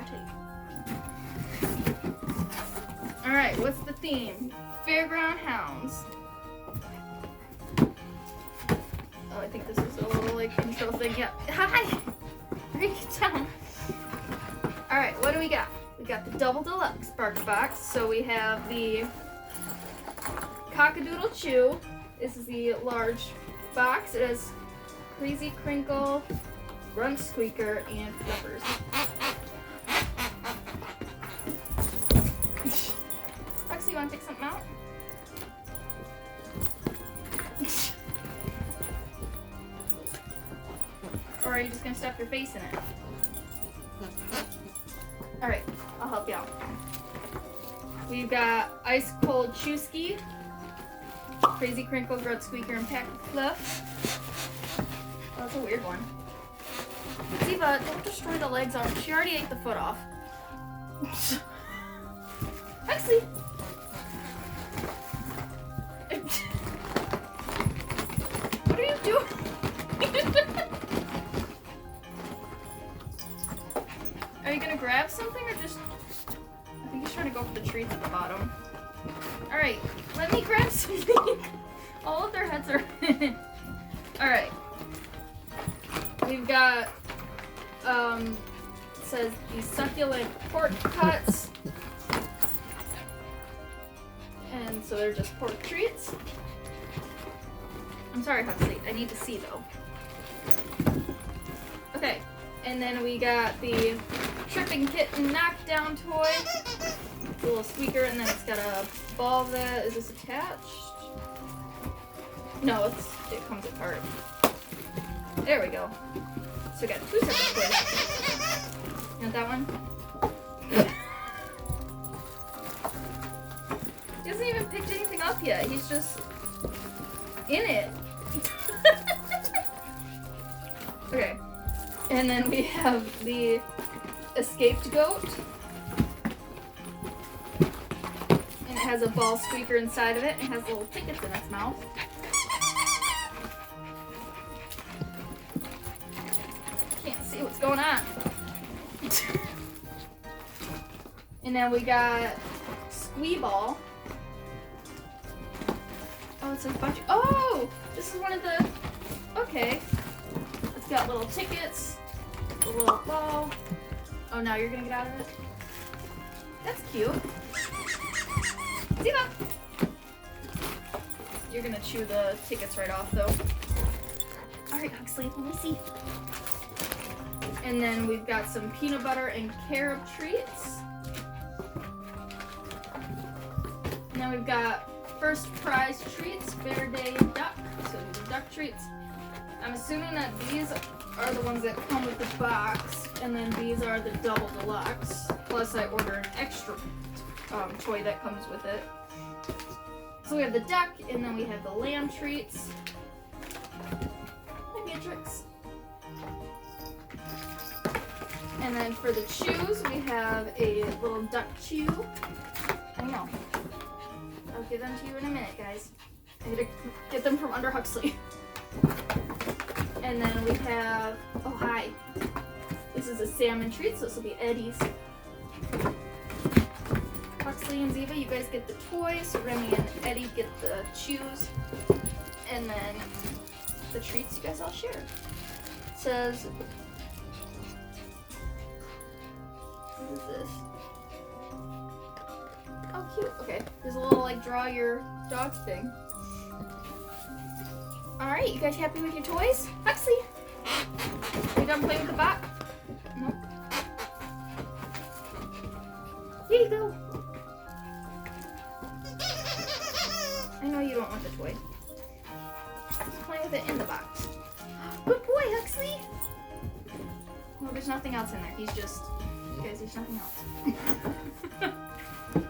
sweaty. Alright, what's the theme? Fairground Hounds. Oh, I think this is a little like intro thing. Yeah. Hi! Break it down. Alright, what do we got? We got the double deluxe BarkBox. So we have the Cockadoodle Chew. This is the large box. It has Crazy Crinkle, Grunt Squeaker, and Flippers. Roxy, you want to take something out? Or are you just going to stuff your face in it? Alright, I'll help you out. We've got Ice Cold Chewski, Crazy Crinkle, Grunt Squeaker, and Pack Fluff. Oh, that's a weird one. Ziva, don't destroy the legs on. She already ate the foot off. Huxley! What are you doing? Are you gonna grab something or just... I think he's trying to go for the treats at the bottom. Alright, let me grab something. All of their heads are in. Alright. We've got, it says the succulent pork cuts. And so they're just pork treats. I'm sorry, Huxley. I need to see though. Okay. And then we got the Tripping Kitten Knockdown toy. It's a little squeaker, and then it's got a ball that is this attached? No, it comes apart. There we go. So we got two separate toys. You want that one? He hasn't even picked anything up yet. He's just in it. Okay. And then we have the Escaped Goat. And it has a ball squeaker inside of it. It has little tickets in its mouth. Can't see what's going on. And then we got Squeeball. Oh, it's a bunch. Oh! This is one of the... Okay. It's got little tickets. A little ball. Oh, now you're gonna get out of it? That's cute. Ziva! You're gonna chew the tickets right off, though. Alright, Huxley, let me see. And then we've got some peanut butter and carob treats. And then we've got first prize treats, Bear Day Duck. So these are duck treats. I'm assuming that these are the ones that come with the box, and then these are the double deluxe. Plus I order an extra toy that comes with it. So we have the duck, and then we have the lamb treats. Hi, Beatrix. And then for the chews, we have a little duck chew. I know. I'll give them to you in a minute, guys. I gotta get them from under Huxley. And then we have, oh hi, this is a salmon treat, so this will be Eddie's. Huxley and Ziva, you guys get the toys, Remy and Eddie get the chews, and then the treats you guys all share. It says, what is this? Oh cute, okay, there's a little like draw your dog thing. Alright, you guys happy with your toys? Huxley! Are you done playing with the bot? Nope. Here you go. I know you don't want the toy. Just play with it in the box. Good boy, Huxley! Well, there's nothing else in there. He's just... You guys, there's nothing else.